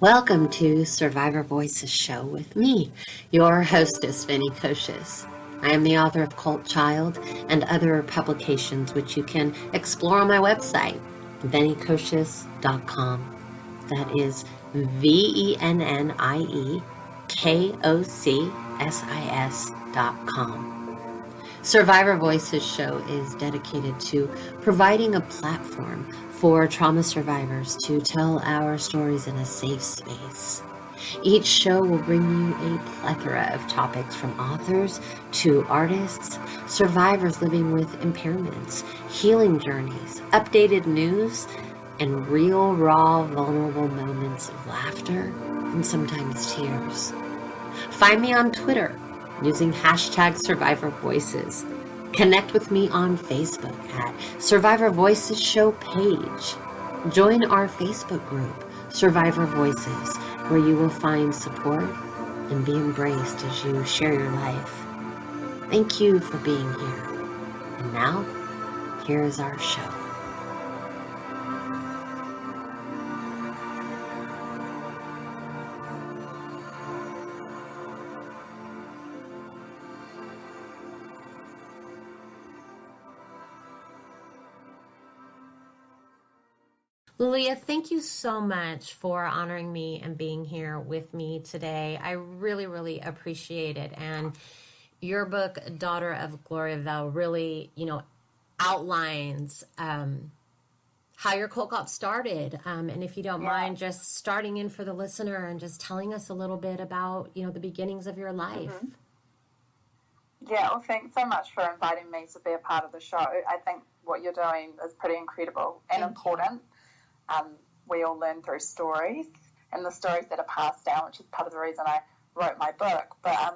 Welcome to Survivor Voices Show with me, your hostess, Vennie Kocsis. I am the author of Cult Child and other publications, which you can explore on my website, VennieKocsis.com. That is VennieKocsis.com. Survivor Voices Show is dedicated to providing a platform for trauma survivors to tell our stories in a safe space. Each show will bring you a plethora of topics from authors to artists, survivors living with impairments, healing journeys, updated news, and real, raw, vulnerable moments of laughter and sometimes tears. Find me on Twitter using hashtag Survivor Voices. Connect with me on Facebook at Survivor Voices Show page. Join our Facebook group, Survivor Voices, where you will find support and be embraced as you share your life. Thank you for being here. And now, here is our show. Lilia, thank you so much for honoring me and being here with me today. I really, really appreciate it. And your book, Daughter of Gloriavale, really, outlines how your cult got started. And if you don't mind just starting in for the listener and just telling us a little bit about, the beginnings of your life. Mm-hmm. Yeah, well, thanks so much for inviting me to be a part of the show. I think what you're doing is pretty incredible and important. We all learn through stories, and the stories that are passed down, which is part of the reason I wrote my book. But I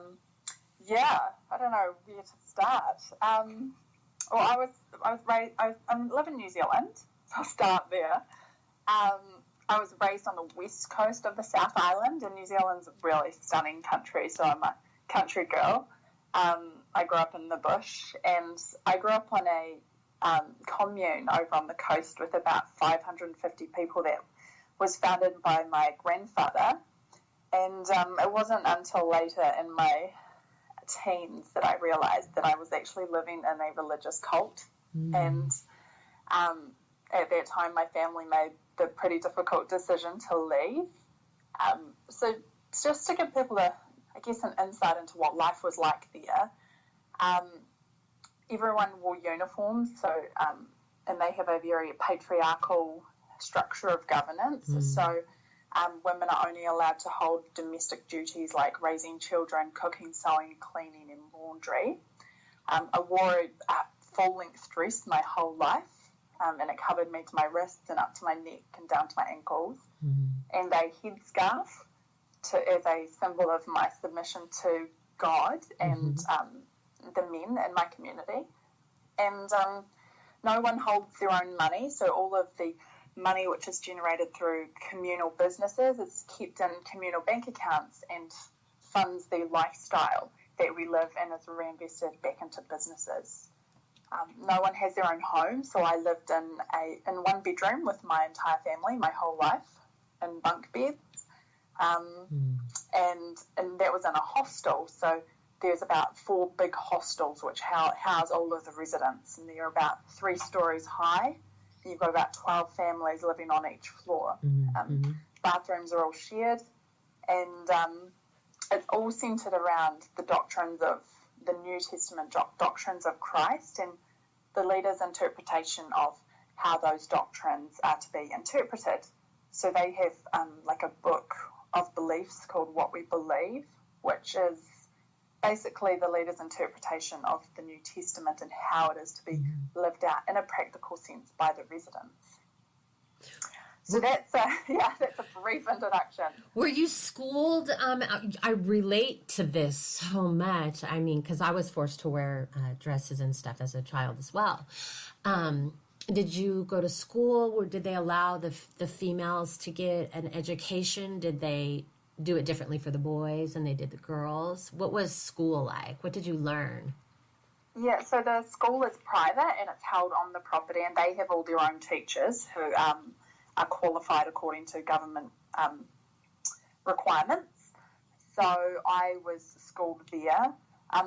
don't know where to start. I live in New Zealand, so I'll start there. I was raised on the west coast of the South Island, and New Zealand's a really stunning country, so I'm a country girl. I grew up in the bush, and I grew up on a commune over on the coast with about 550 people that was founded by my grandfather. And it wasn't until later in my teens that I realized that I was actually living in a religious cult. And at that time, my family made the pretty difficult decision to leave. So just to give people an insight into what life was like there, everyone wore uniforms, and they have a very patriarchal structure of governance. So women are only allowed to hold domestic duties like raising children, cooking, sewing, cleaning, and laundry. I wore a full-length dress my whole life, and it covered me to my wrists and up to my neck and down to my ankles, and a headscarf as a symbol of my submission to God and the men in my community. And no one holds their own money, so all of the money which is generated through communal businesses is kept in communal bank accounts and funds the lifestyle that we live and is reinvested back into businesses. No one has their own home, so I lived in one bedroom with my entire family my whole life in bunk beds, and that was in a hostel. So there's about 4 big hostels which house all of the residents, and they're about 3 stories high. You've got about 12 families living on each floor. Bathrooms are all shared, and it's all centered around the doctrines of the New Testament doctrines of Christ and the leaders' interpretation of how those doctrines are to be interpreted. So they have like a book of beliefs called What We Believe, which is basically the leader's interpretation of the New Testament and how it is to be lived out in a practical sense by the residents. So that's a brief introduction. Were you schooled? I relate to this so much. I mean, because I was forced to wear dresses and stuff as a child as well. Did you go to school, or did they allow the females to get an education? Did they do it differently for the boys than they did the girls? What was school like? What did you learn? Yeah, so the school is private and it's held on the property, and they have all their own teachers who are qualified according to government requirements. So I was schooled there.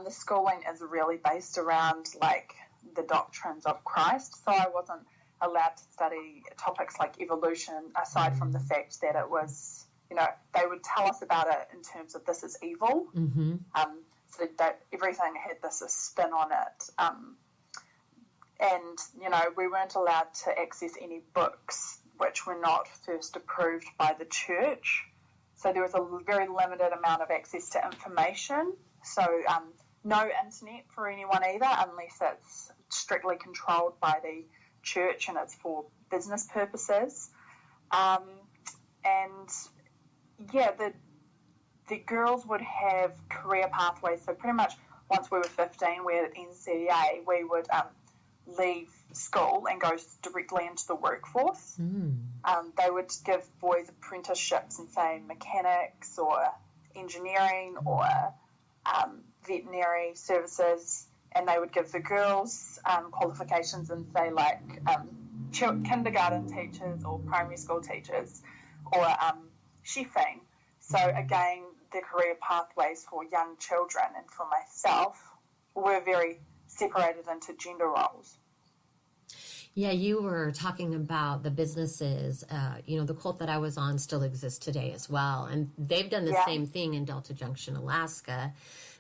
The schooling is really based around like the doctrines of Christ. So I wasn't allowed to study topics like evolution, aside from the fact that it was, they would tell us about it in terms of this is evil. So that everything had this spin on it. And, we weren't allowed to access any books which were not first approved by the church. So there was a very limited amount of access to information. So no internet for anyone either, unless it's strictly controlled by the church and it's for business purposes. The girls would have career pathways. So pretty much once we were 15, we had NCEA, we would leave school and go directly into the workforce. They would give boys apprenticeships in, say, mechanics or engineering or veterinary services, and they would give the girls qualifications in, say, like kindergarten teachers or primary school teachers or chefing. So again, the career pathways for young children and for myself were very separated into gender roles. Yeah, you were talking about the businesses. The cult that I was on still exists today as well. And they've done the same thing in Delta Junction, Alaska.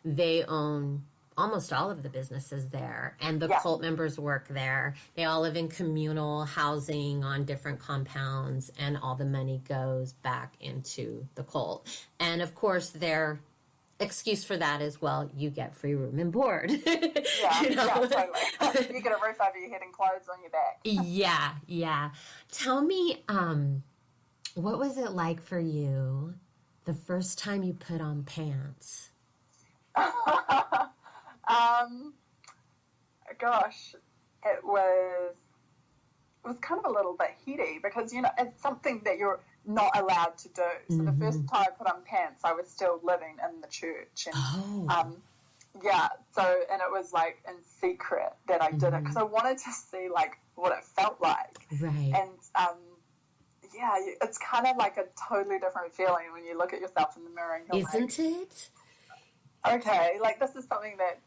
They own almost all of the businesses there. And the cult members work there. They all live in communal housing on different compounds. And all the money goes back into the cult. And, of course, their excuse for that is, well, you get free room and board. Totally. You get a roof over your head and clothes on your back. Yeah. Tell me, what was it like for you the first time you put on pants? Gosh, it was kind of a little bit heady because, it's something that you're not allowed to do. So the first time I put on pants, I was still living in the church. And, and it was like in secret that I did it because I wanted to see like what it felt like. Right. And, it's kind of like a totally different feeling when you look at yourself in the mirror and you're Isn't it? Okay, like this is something that,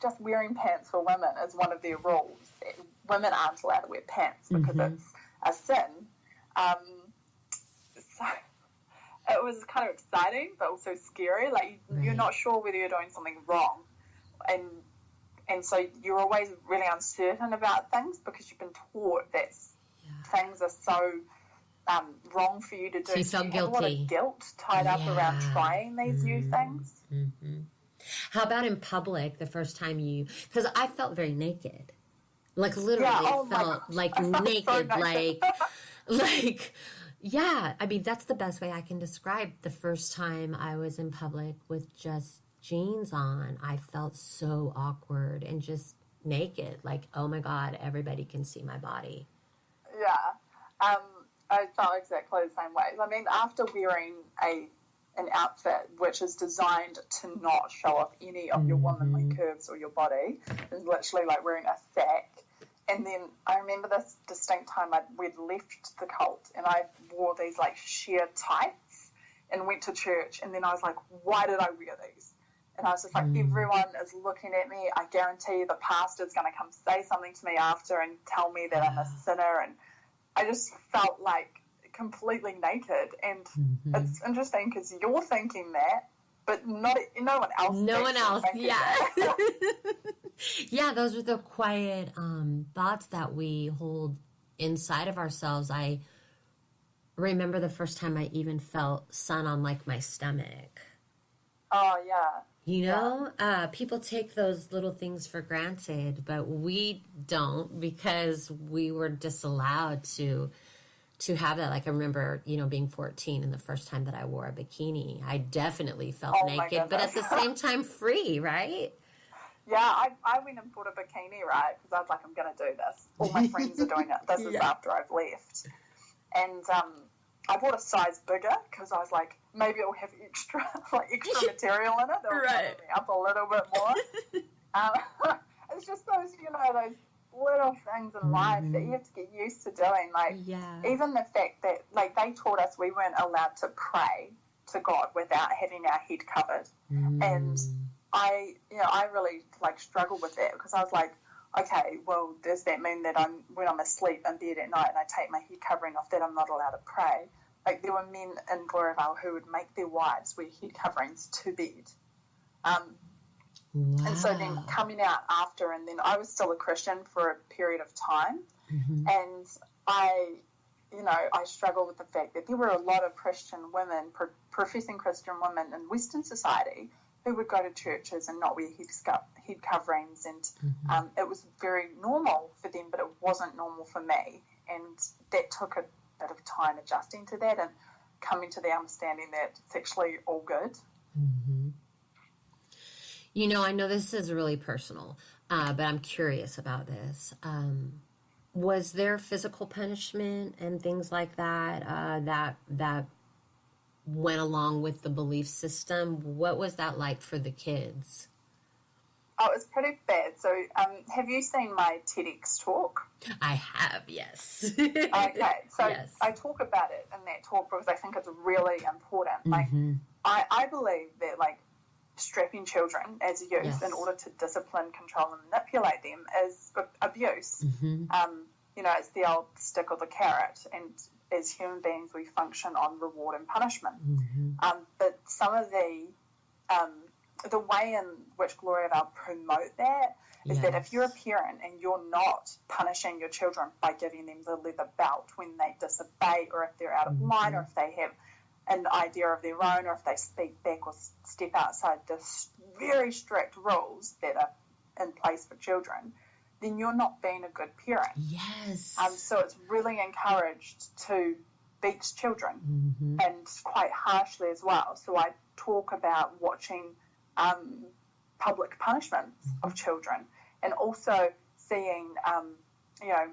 just wearing pants for women is one of their rules. Women aren't allowed to wear pants because it's a sin. So it was kind of exciting, but also scary. Like you're not sure whether you're doing something wrong, and so you're always really uncertain about things because you've been taught that things are so wrong for you to do. So you felt guilty. A lot of guilt tied up around trying these new things. How about in public? The first time because I felt very naked. Like literally felt like naked, so like, I mean, that's the best way I can describe the first time I was in public with just jeans on. I felt so awkward and just naked. Like, oh my God, everybody can see my body. Yeah. I felt exactly the same way. I mean, after wearing an outfit which is designed to not show off any of your womanly curves or your body, it's literally like wearing a sack. And then I remember this distinct time we'd left the cult and I wore these like sheer tights and went to church. And then I was like, why did I wear these? And I was just like, everyone is looking at me. I guarantee the pastor's going to come say something to me after and tell me that I'm a sinner. And I just felt like completely naked. And it's interesting because you're thinking that, but no one else. No one else, yeah, those are the quiet thoughts that we hold inside of ourselves. I remember the first time I even felt sun on like my stomach. Oh, yeah. People take those little things for granted, but we don't because we were disallowed to have that. Like I remember, being 14 and the first time that I wore a bikini, I definitely felt naked, but at the same time free, right? Yeah, I went and bought a bikini, right? Because I was like, I'm going to do this. All my friends are doing it. This is after I've left. And I bought a size bigger because I was like, maybe it'll have extra material in it. That'll cover me up a little bit more. It's just those, those little things in life that you have to get used to doing. Like, even the fact that, like, they taught us we weren't allowed to pray to God without having our head covered. And I really like struggled with that, because I was like, okay, well, does that mean that when I'm asleep in bed at night and I take my head covering off, that I'm not allowed to pray? Like, there were men in Gloriavale who would make their wives wear head coverings to bed. Wow. And so then coming out after, and then I was still a Christian for a period of time, and I struggle with the fact that there were a lot of Christian women, professing Christian women in Western society, who would go to churches and not wear head coverings, and it was very normal for them, but it wasn't normal for me, and that took a bit of time adjusting to that and coming to the understanding that it's actually all good. You know, I know this is really personal, but I'm curious about this. Was there physical punishment and things like that that went along with the belief system? What was that like for the kids? Oh, it was pretty bad. So, have you seen my TEDx talk? I have, yes. Okay, so yes. I talk about it in that talk because I think it's really important. Like, I believe that, like, strapping children as youth in order to discipline, control, and manipulate them is abuse. You know, it's the old stick or the carrot, and as human beings we function on reward and punishment. But some of the way in which Gloriavale promote that is that if you're a parent and you're not punishing your children by giving them the leather belt when they disobey, or if they're out of line, or if they have an idea of their own, or if they speak back or step outside the very strict rules that are in place for children, then you're not being a good parent. Yes. So it's really encouraged to beat children, and quite harshly as well. So I talk about watching public punishments of children, and also seeing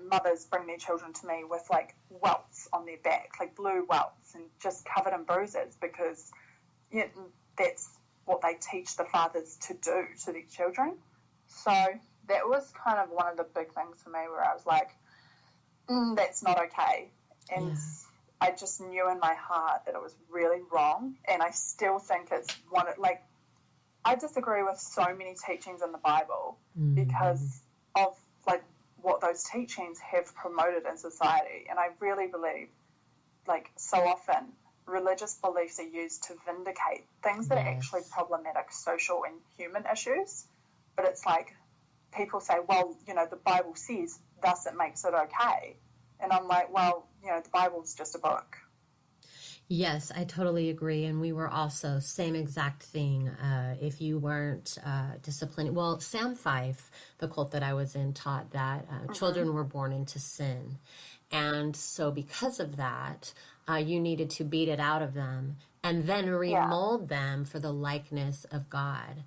mothers bring their children to me with like welts on their back, like blue welts, and just covered in bruises, because that's what they teach the fathers to do to their children. So that was kind of one of the big things for me, where I was like, that's not okay. And I just knew in my heart that it was really wrong, and I still think it's I disagree with so many teachings in the Bible because of like what those teachings have promoted in society. And I really believe, like, so often religious beliefs are used to vindicate things that are actually problematic social and human issues. But it's like people say, well, the Bible says thus it makes it okay. And I'm like, well, the Bible's just a book. Yes, I totally agree. And we were also same exact thing. If you weren't disciplined, well, Sam 5, the cult that I was in, taught that children were born into sin. And so because of that, you needed to beat it out of them and then remold them for the likeness of God.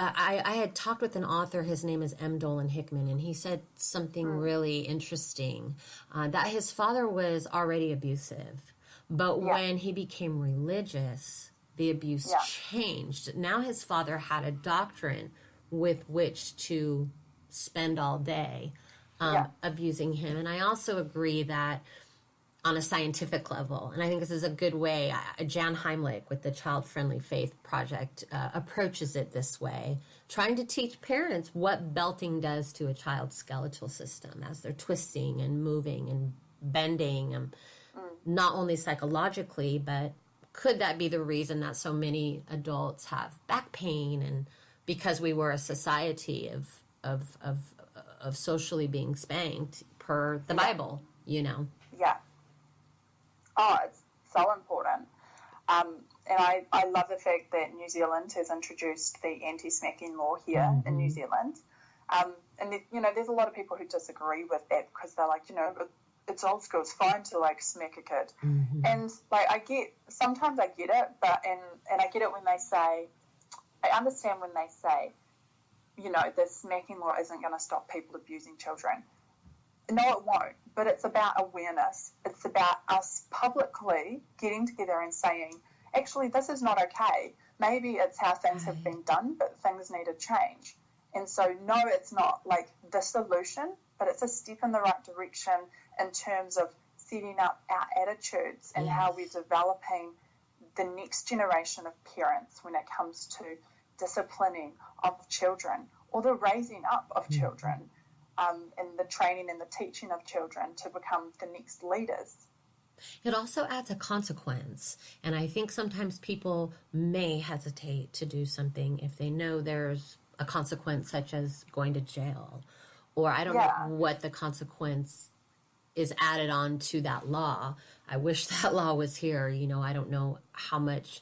I had talked with an author, his name is M. Dolan Hickman, and he said something really interesting, that his father was already abusive, but when he became religious, the abuse changed. Now his father had a doctrine with which to spend all day abusing him. And I also agree that on a scientific level, and I think this is a good way, Jan Heimlich with the Child Friendly Faith Project approaches it this way, trying to teach parents what belting does to a child's skeletal system as they're twisting and moving and bending, not only psychologically, but could that be the reason that so many adults have back pain, and because we were a society of socially being spanked per the Bible, Yeah. Oh, it's so important. And I love the fact that New Zealand has introduced the anti-smacking law here in New Zealand. And, there's a lot of people who disagree with that because they're like, it's old school, it's fine to, like, smack a kid. And, like, sometimes I get it, but, and I get it when they say, I understand when they say, the smacking law isn't going to stop people abusing children. No, it won't, but it's about awareness. It's about us publicly getting together and saying, actually, this is not okay. Maybe it's how things have been done, but things need to change. And so, no, it's not like the solution, but it's a step in the right direction in terms of setting up our attitudes and how we're developing the next generation of parents when it comes to disciplining of children or the raising up of children, and the training and the teaching of children to become the next leaders. It also adds a consequence. And I think sometimes people may hesitate to do something if they know there's a consequence, such as going to jail, or I don't know what the consequence is added on to that law. I wish that law was here. I don't know how much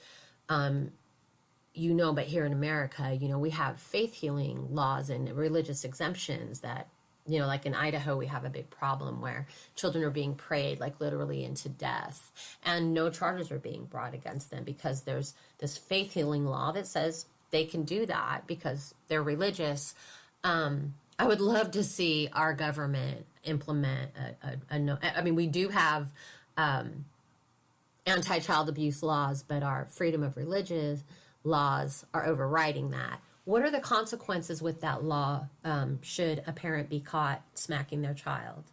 but here in America, we have faith healing laws and religious exemptions that, like in Idaho, we have a big problem where children are being prayed like literally into death, and no charges are being brought against them because there's this faith healing law that says they can do that because they're religious. I would love to see our government implement we do have anti-child abuse laws, but our freedom of religious laws are overriding that. What are the consequences with that law should a parent be caught smacking their child?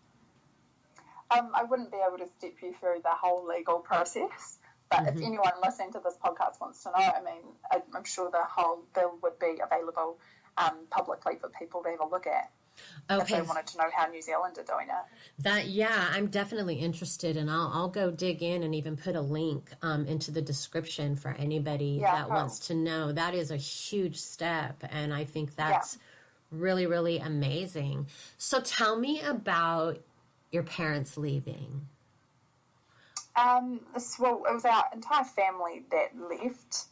I wouldn't be able to step you through the whole legal process, but if anyone listening to this podcast wants to know, I'm sure the whole bill would be available publicly for people to have a look at. Okay. If they wanted to know how New Zealand are doing it. I'm definitely interested, and I'll go dig in and even put a link into the description for anybody that wants to know. That is a huge step, and I think that's really, really amazing. So tell me about your parents leaving. It was our entire family that left.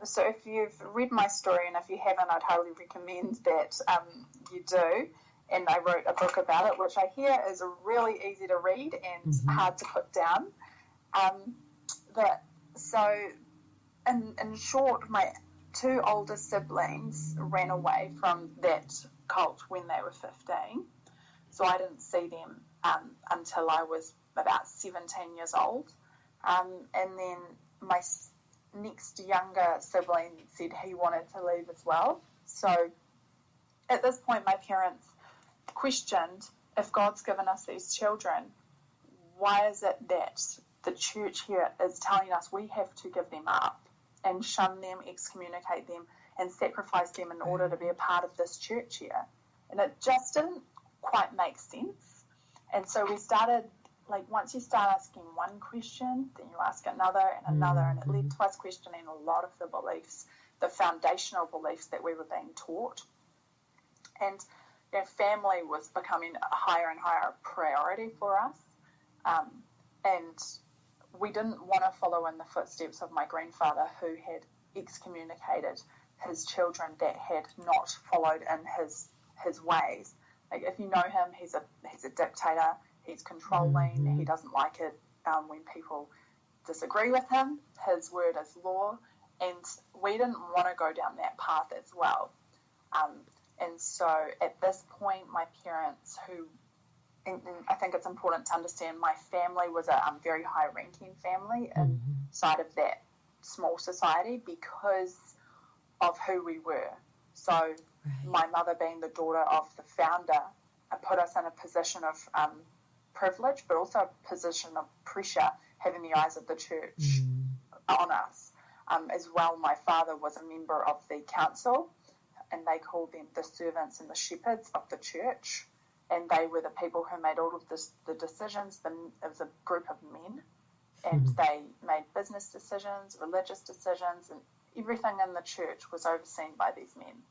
So if you've read my story, and if you haven't, I'd highly recommend that you do. And I wrote a book about it, which I hear is really easy to read and hard to put down. In short, my two older siblings ran away from that cult when they were 15. So I didn't see them until I was about 17 years old. And then my next younger sibling said he wanted to leave as well. So at this point, my parents questioned, if God's given us these children, why is it that the church here is telling us we have to give them up and shun them, excommunicate them, and sacrifice them in order to be a part of this church here? And it just didn't quite make sense. And so we started, once you start asking one question, then you ask another and another, and it led to us questioning a lot of the beliefs, the foundational beliefs that we were being taught. And family was becoming a higher and higher priority for us. And we didn't want to follow in the footsteps of my grandfather, who had excommunicated his children that had not followed in his ways. If you know him, he's a dictator. He's controlling. He doesn't like it when people disagree with him. His word is law. And we didn't want to go down that path as well. And so at this point, my parents, and I think it's important to understand, my family was a very high-ranking family inside of that small society because of who we were. So my mother, being the daughter of the founder, put us in a position of privilege, but also a position of pressure, having the eyes of the church on us. As well, my father was a member of the council, and they called them the servants and the shepherds of the church, and they were the people who made all of the decisions. It was a group of men, and they made business decisions, religious decisions, and everything in the church was overseen by these men.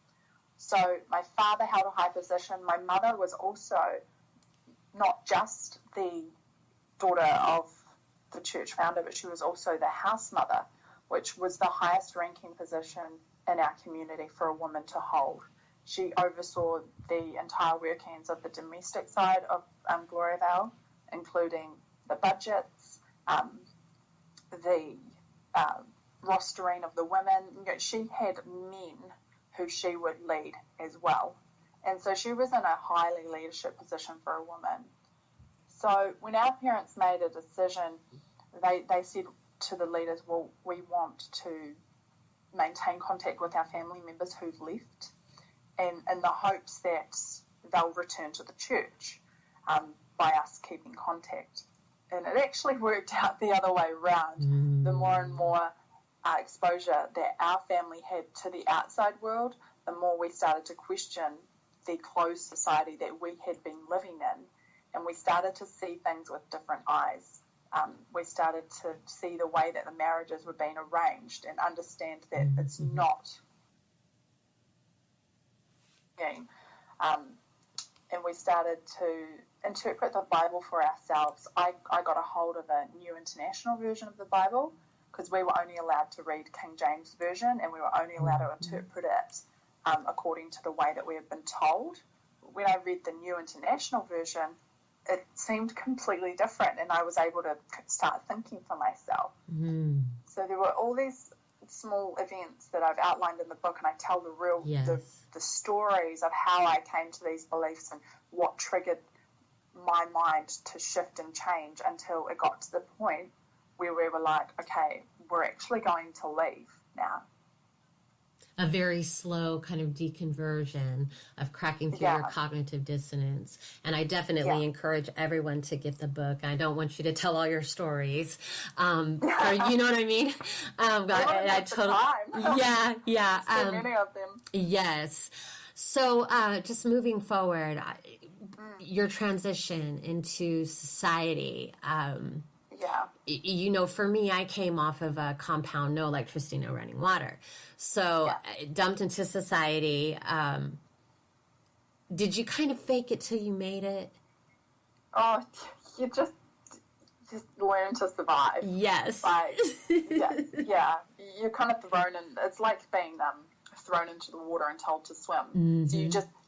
So my father held a high position. My mother was also not just the daughter of the church founder, but she was also the house mother, which was the highest ranking position in our community for a woman to hold. She oversaw the entire workings of the domestic side of Gloriavale, including the budgets, the rostering of the women. She had men who she would lead as well. And so she was in a highly leadership position for a woman. So when our parents made a decision, they said to the leaders, well, we want to maintain contact with our family members who've left, and in the hopes that they'll return to the church by us keeping contact. And it actually worked out the other way around. The more and more exposure that our family had to the outside world, the more we started to question the closed society that we had been living in, and we started to see things with different eyes. We started to see the way that the marriages were being arranged and understand that it's not. And we started to interpret the Bible for ourselves. I got a hold of a New International Version of the Bible because we were only allowed to read King James Version, and we were only allowed to interpret it according to the way that we had been told. When I read the New International Version, it seemed completely different, and I was able to start thinking for myself. So there were all these small events that I've outlined in the book, and I tell the stories of how I came to these beliefs and what triggered my mind to shift and change until it got to the point where we were like, okay, we're actually going to leave now. A very slow kind of deconversion of cracking through your cognitive dissonance. And I definitely encourage everyone to get the book. I don't want you to tell all your stories. Or, you know what I mean? I totally, so many of them. Yes. So just moving forward, your transition into society, you know, for me, I came off of a compound, no electricity, no running water. So dumped into society. Did you kind of fake it till you made it? Oh, you just learn to survive. Yes. Like, you're kind of thrown in. It's like being thrown into the water and told to swim. So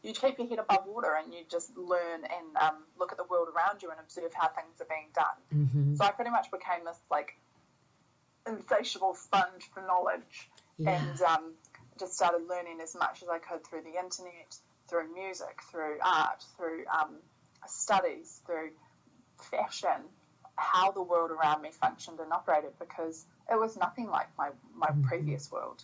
you keep your head above water and you just learn and look at the world around you and observe how things are being done. So I pretty much became this like insatiable sponge for knowledge, and just started learning as much as I could through the internet, through music, through art, through studies, through fashion, how the world around me functioned and operated, because it was nothing like my previous world.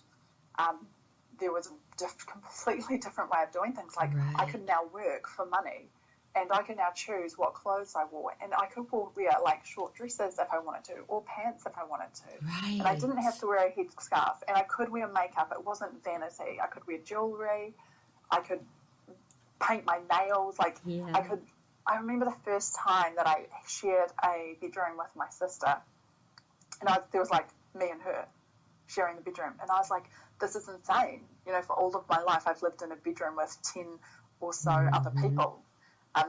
There was a completely different way of doing things. Like I could now work for money, and I could now choose what clothes I wore, and I could wear like short dresses if I wanted to, or pants if I wanted to. And I didn't have to wear a headscarf, and I could wear makeup. It wasn't vanity. I could wear jewelry. I could paint my nails. I remember the first time that I shared a bedroom with my sister, and there was like me and her sharing the bedroom, and I was like, this is insane. You know, for all of my life I've lived in a bedroom with 10 or so other people.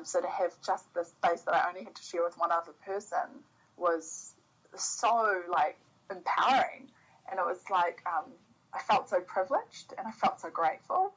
So to have just the space that I only had to share with one other person was so like empowering, and it was like I felt so privileged and I felt so grateful.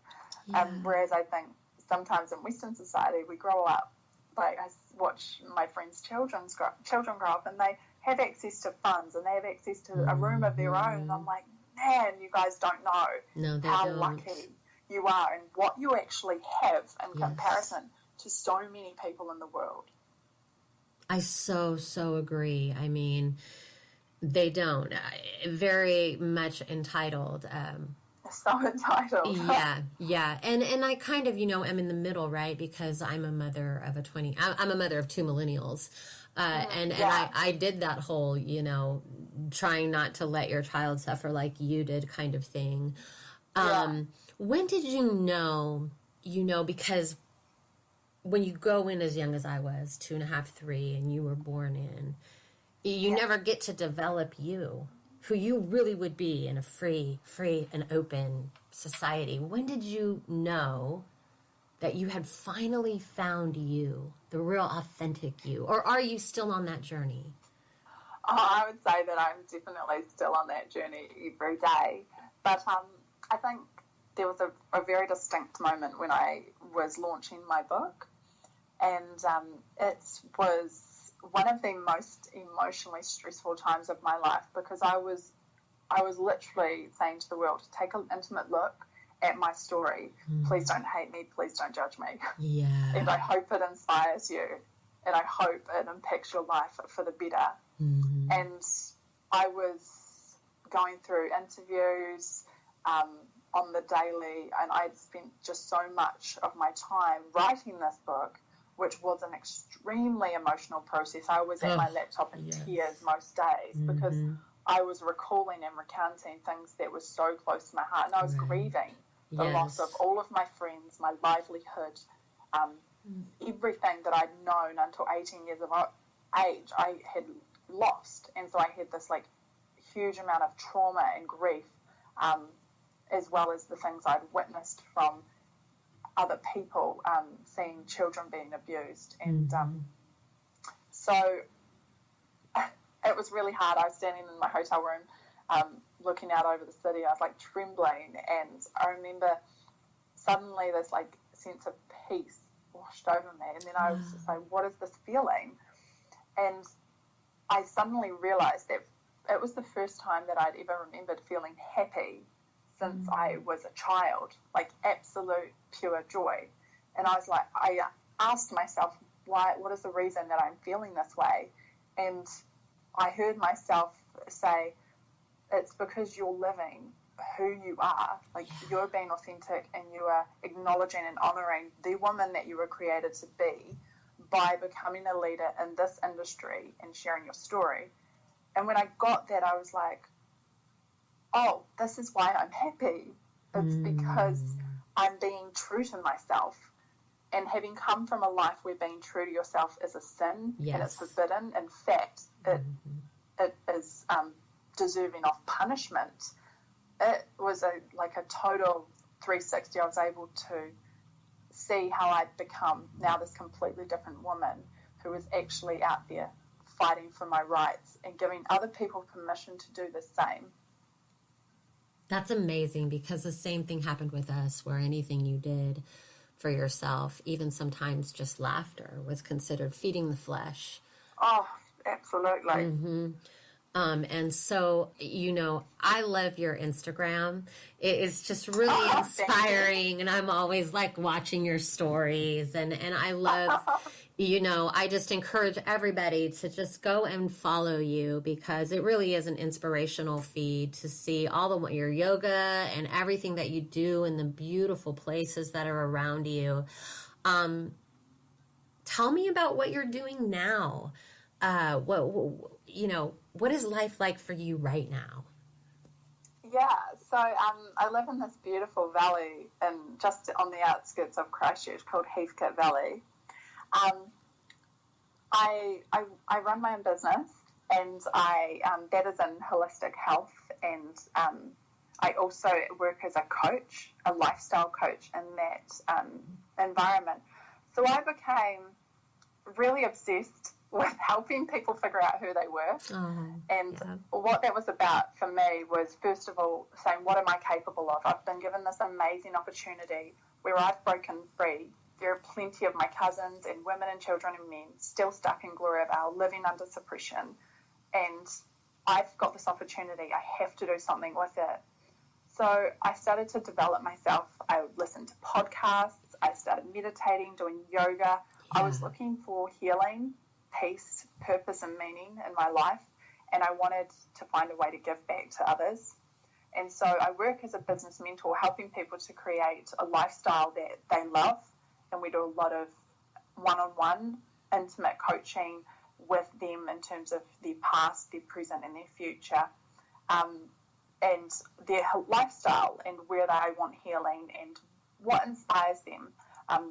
Whereas I think sometimes in Western society we grow up, like I watch my friends' children grow up, and they have access to funds and they have access to a room of their own, and I'm like, man, you guys don't know how lucky you are and what you actually have in comparison to so many people in the world. I so agree. I mean, they don't. Very much entitled. So entitled. Yeah. And I kind of, you know, am in the middle, right? Because I'm a mother of I'm a mother of 2 millennials. And I did that whole, you know, trying not to let your child suffer like you did kind of thing. When did you know, because when you go in as young as I was, 2.5, 3, and you were born in, you never get to develop who you really would be in a free and open society. When did you know that you had finally found you, the real authentic you? Or are you still on that journey? Oh, I would say that I'm definitely still on that journey every day. But I think there was a very distinct moment when I was launching my book. And it was one of the most emotionally stressful times of my life, because I was literally saying to the world, take an intimate look at my story. Please don't hate me. Please don't judge me. And I hope it inspires you, and I hope it impacts your life for the better. And I was going through interviews on the daily, and I'd spent just so much of my time writing this book which was an extremely emotional process. I was at my laptop in tears most days because I was recalling and recounting things that were so close to my heart, and I was grieving the loss of all of my friends, my livelihood, everything that I'd known until 18 years of age, I had lost. And so I had this like huge amount of trauma and grief, as well as the things I'd witnessed from other people, seeing children being abused. And so it was really hard. I was standing in my hotel room, looking out over the city. I was like trembling, and I remember suddenly this like sense of peace washed over me, and then I was just like, what is this feeling? And I suddenly realized that it was the first time that I'd ever remembered feeling happy since I was a child, like absolute pure joy. And I was like, I asked myself, what is the reason that I'm feeling this way? And I heard myself say, it's because you're living who you are, like you're being authentic, and you are acknowledging and honoring the woman that you were created to be by becoming a leader in this industry and sharing your story. And when I got that, I was like, oh, this is why I'm happy. It's because I'm being true to myself. And having come from a life where being true to yourself is a sin and it's forbidden, in fact, it is deserving of punishment. It was a total 360. I was able to see how I'd become now this completely different woman who was actually out there fighting for my rights and giving other people permission to do the same. That's amazing, because the same thing happened with us, where anything you did for yourself, even sometimes just laughter, was considered feeding the flesh. Oh, absolutely. And so, I love your Instagram. It is just really inspiring, and I'm always like watching your stories, and I love, I just encourage everybody to just go and follow you, because it really is an inspirational feed to see all your yoga and everything that you do and the beautiful places that are around you. Tell me about what you're doing now. What is life like for you right now? Yeah, so I live in this beautiful valley, and just on the outskirts of Christchurch, called Heathcote Valley. I run my own business, and that is in holistic health, and I also work as a coach, a lifestyle coach in that environment. So I became really obsessed with helping people figure out who they were. What that was about for me was, first of all, saying, what am I capable of? I've been given this amazing opportunity where I've broken free. There are plenty of my cousins and women and children and men still stuck in Gloriavale, living under suppression. And I've got this opportunity. I have to do something with it. So I started to develop myself. I would listen to podcasts. I started meditating, doing yoga. I was looking for healing, peace, purpose, and meaning in my life, and I wanted to find a way to give back to others. And so I work as a business mentor, helping people to create a lifestyle that they love, and we do a lot of one-on-one intimate coaching with them in terms of their past, their present, and their future, and their lifestyle, and where they want healing, and what inspires them,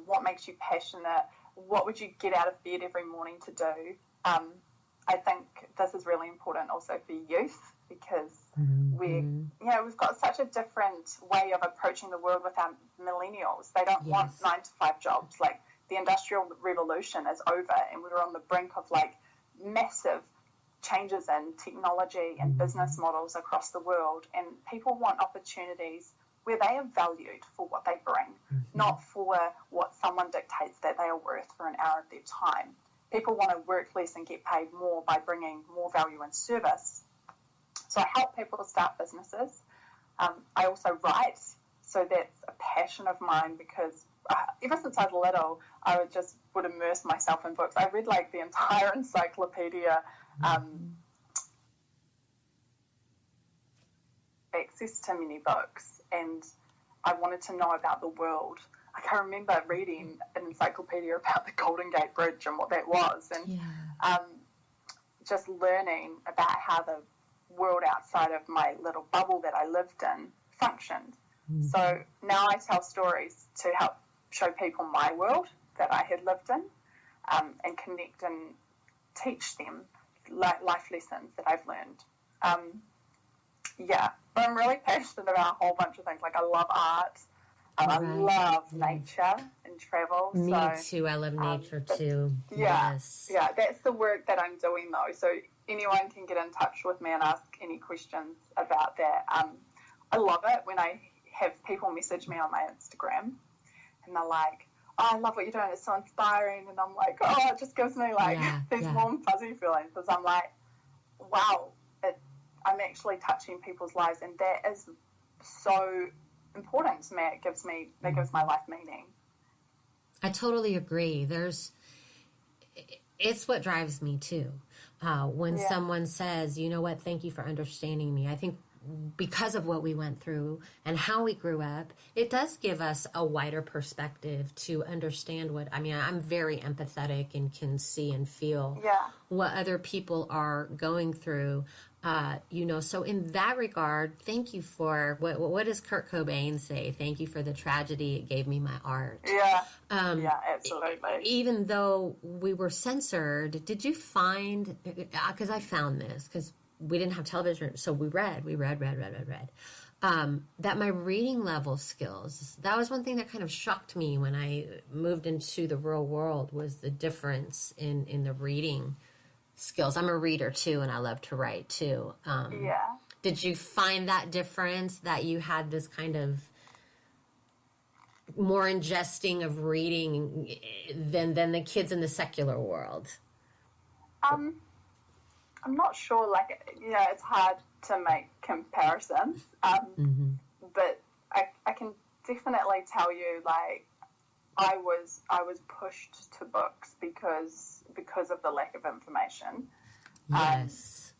what makes you passionate, what would you get out of bed every morning to do. I think this is really important also for youth, because we've got such a different way of approaching the world with our millennials. They don't want 9-to-5 jobs. Like, the Industrial Revolution is over, and we're on the brink of like massive changes in technology and business models across the world, and people want opportunities where they are valued for what they bring, not for what someone dictates that they are worth for an hour of their time. People want to work less and get paid more by bringing more value and service. So I help people start businesses. I also write, so that's a passion of mine, because ever since I was little, I would immerse myself in books. I read like the entire encyclopedia, access to many books, and I wanted to know about the world. I can remember reading an encyclopedia about the Golden Gate Bridge and what that was, and just learning about how the world outside of my little bubble that I lived in functioned. Mm-hmm. So now I tell stories to help show people my world that I had lived in, and connect and teach them life lessons that I've learned. But I'm really passionate about a whole bunch of things. Like, I love art. I love nature and travel. Me too. I love nature too. Yes. Yeah, that's the work that I'm doing though. So anyone can get in touch with me and ask any questions about that. I love it when I have people message me on my Instagram and they're like, oh, I love what you're doing. It's so inspiring. And I'm like, oh, it just gives me like these warm, fuzzy feelings, because I'm like, wow, I'm actually touching people's lives, and that is so important to me. That gives my life meaning. I totally agree. It's what drives me too. When someone says, you know what, thank you for understanding me. I think because of what we went through and how we grew up, it does give us a wider perspective to understand I'm very empathetic and can see and feel what other people are going through. So in that regard, thank you for what does Kurt Cobain say? Thank you for the tragedy. It gave me my art. Yeah. Absolutely. Even though we were censored, did you find, because I found this, because we didn't have television, so we read, that my reading level skills, that was one thing that kind of shocked me when I moved into the real world, was the difference in the reading skills. I'm a reader too, and I love to write too. Did you find that difference, that you had this kind of more ingesting of reading than the kids in the secular world? I'm not sure. It's hard to make comparisons. But I can definitely tell you, like, I was pushed to books because of the lack of information. Yes.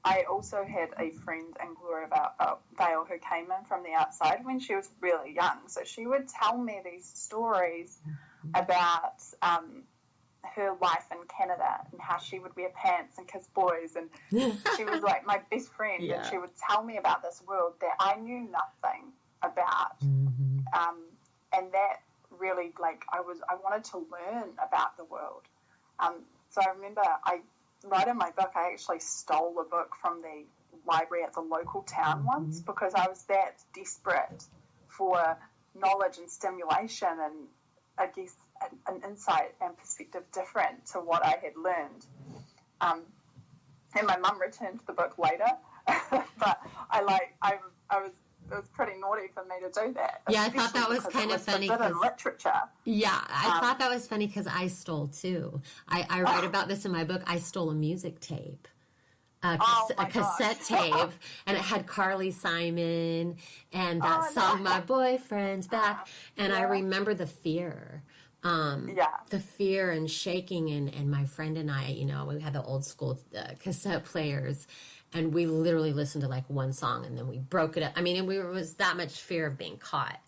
I also had a friend in Gloriavale who came in from the outside when she was really young. So she would tell me these stories about her life in Canada and how she would wear pants and kiss boys, and she was like my best friend, and she would tell me about this world that I knew nothing about. And that really, I wanted to learn about the world. So I remember right in my book, I actually stole a book from the library at the local town once, because I was that desperate for knowledge and stimulation, and I guess an insight and perspective different to what I had learned. And my mum returned the book later, but it was pretty naughty for me to do that. Yeah, I thought that was kind of funny. In literature. Yeah, I thought that was funny because I stole too. I write about this in my book. I stole a music tape. A cassette tape, and it had Carly Simon and that song, My Boyfriend's Back. And I remember the fear. The fear and shaking, and my friend and I, we had the old school cassette players, and we literally listened to one song, and then we broke it up. And was that much fear of being caught.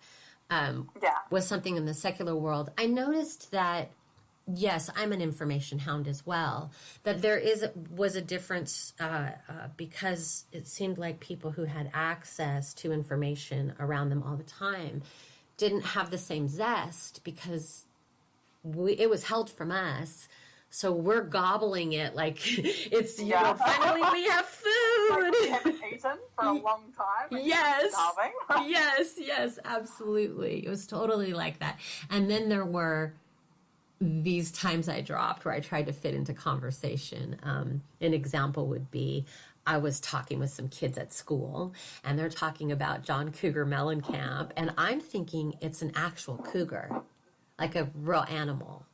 Was something in the secular world. I noticed that, yes, I'm an information hound as well, that there was a difference because it seemed like people who had access to information around them all the time didn't have the same zest, because it was held from us, so we're gobbling it like it's finally we have food. Like we haven't eaten for a long time. Yes, yes, absolutely. It was totally like that. And then there were these times I dropped where I tried to fit into conversation. An example would be, I was talking with some kids at school, and they're talking about John Cougar Mellencamp, and I'm thinking it's an actual cougar, like a real animal.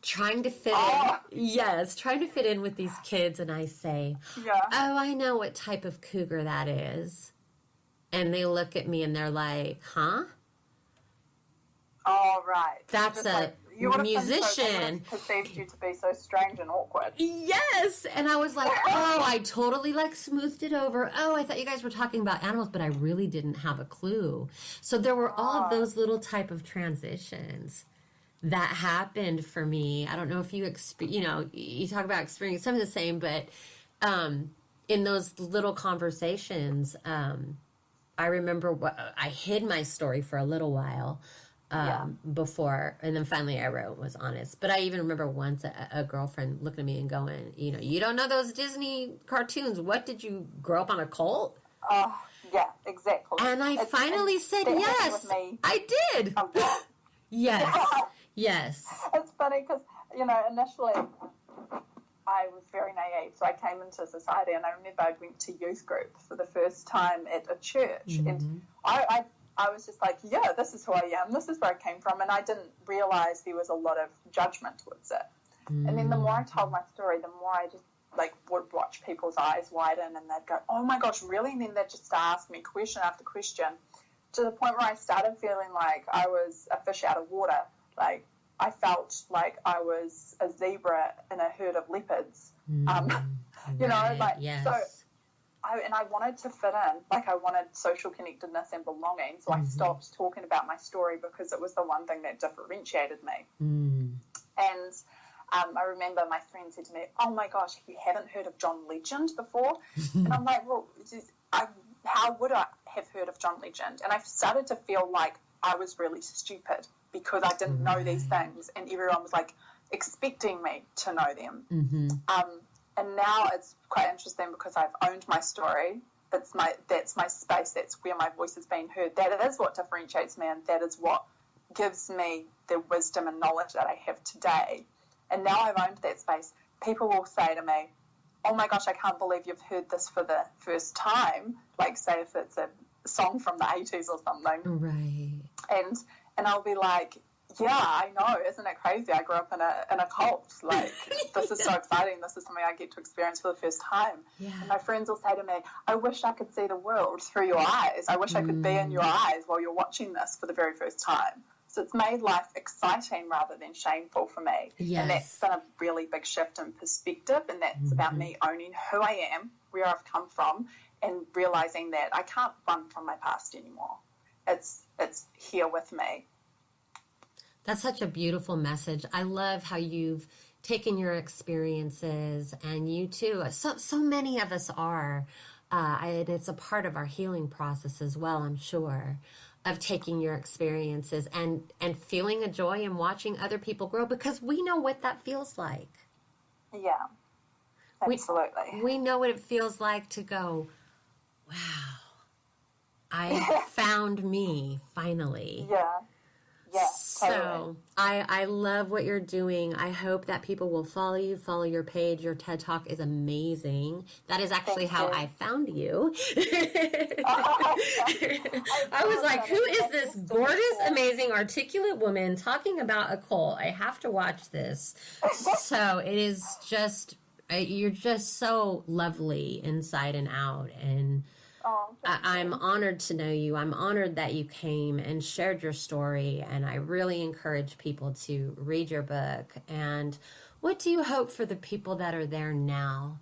Trying to fit in with these kids, and I say, oh, I know what type of cougar that is. And they look at me and they're like, huh? Oh, Oh, right. That's Just a like, you would have musician. perceived you to be so strange and awkward. Yes. And I was like, oh, I totally like smoothed it over. Oh, I thought you guys were talking about animals, but I really didn't have a clue. So there were all of those little type of transitions that happened for me. I don't know if you you talk about experience some of the same, but in those little conversations, I remember I hid my story for a little while before, and then finally I wrote, was honest. But I even remember once a girlfriend looking at me and going, you don't know those Disney cartoons. What, did you grow up on a cult? Oh, yeah, exactly. And I finally said yes. I did. Oh, yes. Yes. It's funny because, initially I was very naive. So I came into society, and I remember I went to youth group for the first time at a church. Mm-hmm. And I was just like, yeah, this is who I am. This is where I came from. And I didn't realize there was a lot of judgment towards it. Mm-hmm. And then the more I told my story, the more I just would watch people's eyes widen, and they'd go, oh my gosh, really? And then they'd just ask me question after question, to the point where I started feeling like I was a fish out of water. Like, I felt like I was a zebra in a herd of leopards. Yes. So I wanted to fit in. Like, I wanted social connectedness and belonging. So I stopped talking about my story because it was the one thing that differentiated me. And I remember my friend said to me, oh my gosh, you haven't heard of John Legend before? And I'm like, well, how would I have heard of John Legend? And I started to feel like I was really stupid because I didn't know these things, and everyone was like expecting me to know them. And now it's quite interesting because I've owned my story. That's my space. That's where my voice is being heard. That is what differentiates me, and that is what gives me the wisdom and knowledge that I have today. And now I've owned that space. People will say to me, oh my gosh, I can't believe you've heard this for the first time. Like, say if it's a song from the 80s or something. Right. And I'll be like, yeah, I know. Isn't it crazy? I grew up in a cult. Like, this is so exciting. This is something I get to experience for the first time. Yeah. And my friends will say to me, I wish I could see the world through your eyes. I wish I could be in your eyes while you're watching this for the very first time. So it's made life exciting rather than shameful for me. Yes. And that's been a really big shift in perspective. And that's about me owning who I am, where I've come from, and realizing that I can't run from my past anymore. It's here with me. That's such a beautiful message. I love how you've taken your experiences, and you too. So many of us are, and it's a part of our healing process as well, I'm sure, of taking your experiences and feeling a joy in watching other people grow, because we know what that feels like. Yeah, absolutely. We know what it feels like to go, wow, I found me finally. Yeah. Yeah, so totally. I love what you're doing. I hope that people will follow you, follow your page. Your TED Talk is amazing. That is actually how I found you. I was like, who is this gorgeous, amazing, articulate woman talking about a cult? I have to watch this. So it is just, you're just so lovely inside and out. And I'm honored to know you. I'm honored that you came and shared your story, and I really encourage people to read your book. And what do you hope for the people that are there now?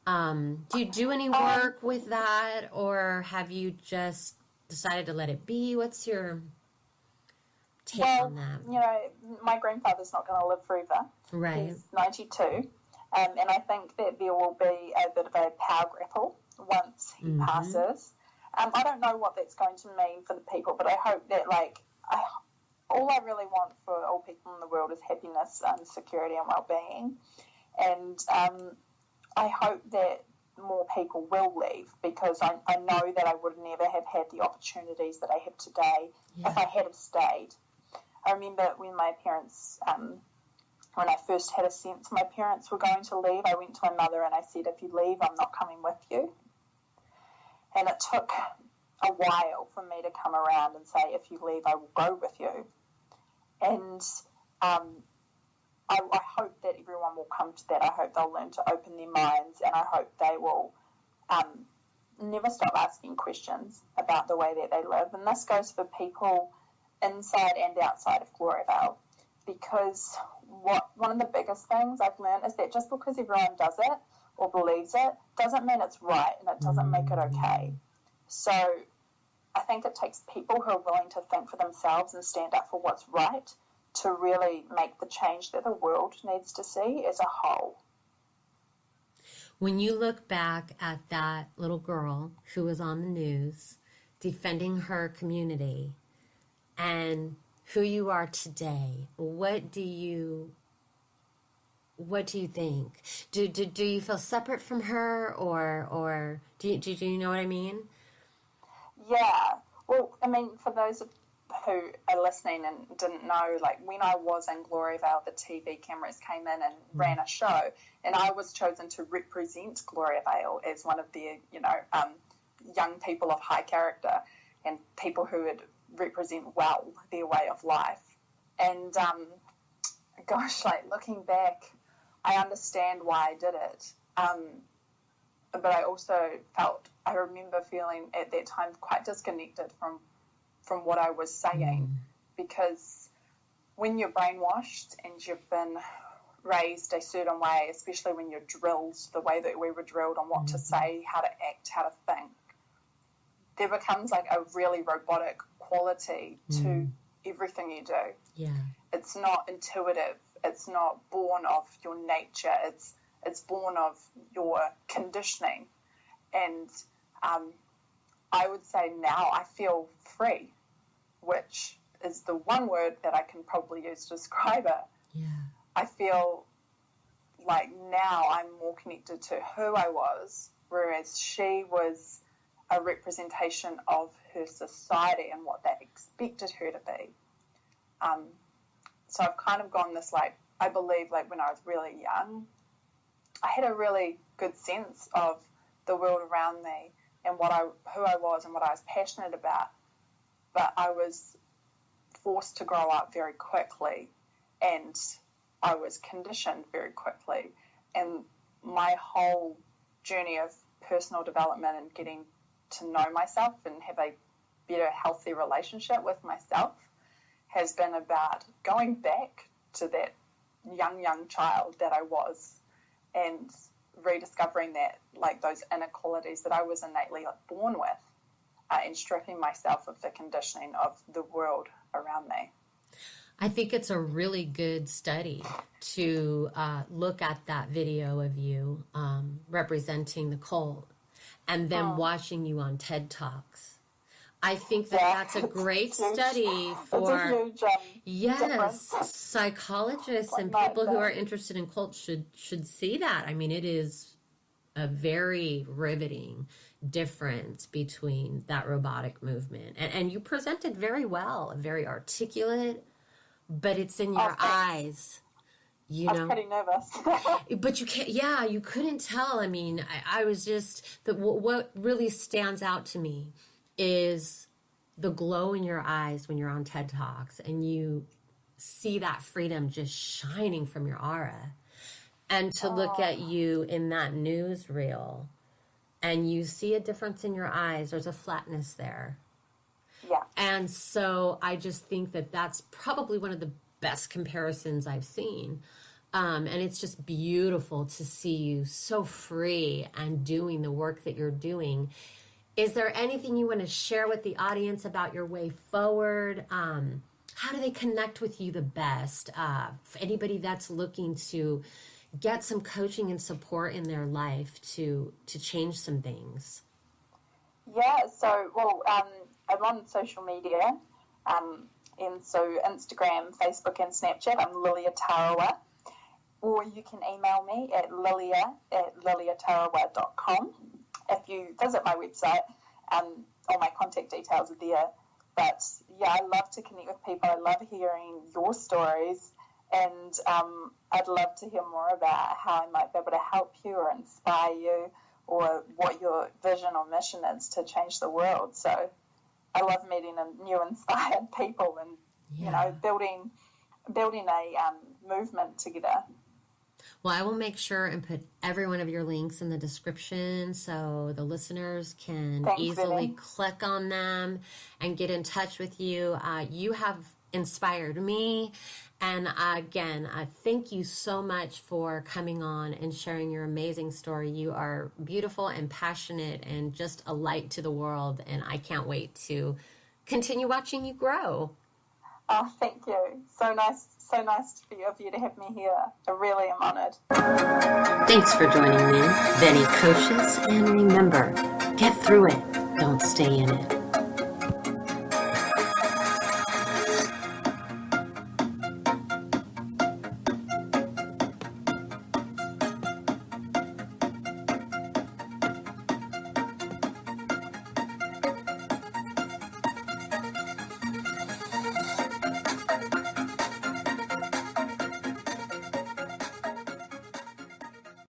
Do you do any work with that, or have you just decided to let it be? What's your take on that? My grandfather's not going to live forever. Right. He's 92. And I think that there will be a bit of a power grapple once he passes. I don't know what that's going to mean for the people, but I hope that, all I really want for all people in the world is happiness and security and well-being. And I hope that more people will leave, because I know that I would never have had the opportunities that I have today if I had have stayed. I remember when my parents... when I first had a sense my parents were going to leave, I went to my mother and I said, if you leave, I'm not coming with you. And it took a while for me to come around and say, if you leave, I will go with you. And I hope that everyone will come to that. I hope they'll learn to open their minds, and I hope they will never stop asking questions about the way that they live. And this goes for people inside and outside of Gloriavale, because one of the biggest things I've learned is that just because everyone does it or believes it doesn't mean it's right, and it doesn't make it okay. So I think it takes people who are willing to think for themselves and stand up for what's right to really make the change that the world needs to see as a whole. When you look back at that little girl who was on the news defending her community and who you are today, what do you think? Do you feel separate from her, or do you know what I mean? Yeah. Well, I mean, for those who are listening and didn't know, like when I was in Gloriavale, the TV cameras came in and ran a show, and I was chosen to represent Gloriavale as one of their, young people of high character and people who would represent well their way of life. And gosh, like looking back, I understand why I did it. But I also I remember feeling at that time quite disconnected from what I was saying, because when you're brainwashed and you've been raised a certain way, especially when you're drilled the way that we were drilled on what to say, how to act, how to think, there becomes like a really robotic quality to everything you do. Yeah. It's not intuitive. It's not born of your nature. It's born of your conditioning. And I would say now I feel free, which is the one word that I can probably use to describe it. Yeah. I feel like now I'm more connected to who I was, whereas she was a representation of her society and what they expected her to be. So I've kind of gone this, like, I believe, like, when I was really young, I had a really good sense of the world around me and who I was and what I was passionate about. But I was forced to grow up very quickly, and I was conditioned very quickly. And my whole journey of personal development and getting to know myself and have a better, healthy relationship with myself has been about going back to that young child that I was and rediscovering that, like, those inequalities that I was innately born with, and stripping myself of the conditioning of the world around me. I think it's a really good study to look at that video of you representing the cult and then watching you on TED Talks. I think that's a great study for it's a huge, difference. Psychologists and people who are interested in cults should see that. I mean, it is a very riveting difference between that robotic movement. And you presented very well, very articulate, but it's in your eyes. I was pretty nervous. But you couldn't tell. I mean, I was just, what really stands out to me is the glow in your eyes when you're on TED Talks and you see that freedom just shining from your aura. And to look at you in that newsreel and you see a difference in your eyes, there's a flatness there. Yeah. And so I just think that that's probably one of the best comparisons I've seen. And it's just beautiful to see you so free and doing the work that you're doing. Is there anything you want to share with the audience about your way forward? How do they connect with you the best? For anybody that's looking to get some coaching and support in their life to change some things. Yeah, so, I'm on social media, and so Instagram, Facebook, and Snapchat. I'm Lilia Tarawa. Or you can email me at lilia@liliatarawa.com. If you visit my website, all my contact details are there. But yeah, I love to connect with people. I love hearing your stories, and I'd love to hear more about how I might be able to help you or inspire you, or what your vision or mission is to change the world. So I love meeting new inspired people and building a movement together. Well, I will make sure and put every one of your links in the description so the listeners can Thanks, easily Vennie. click on them and get in touch with you. You have inspired me. And again, thank you so much for coming on and sharing your amazing story. You are beautiful and passionate and just a light to the world. And I can't wait to continue watching you grow. Oh, thank you. So nice of you to have me here. I really am honoured. Thanks for joining me, Vennie Kocsis, and remember, get through it, don't stay in it.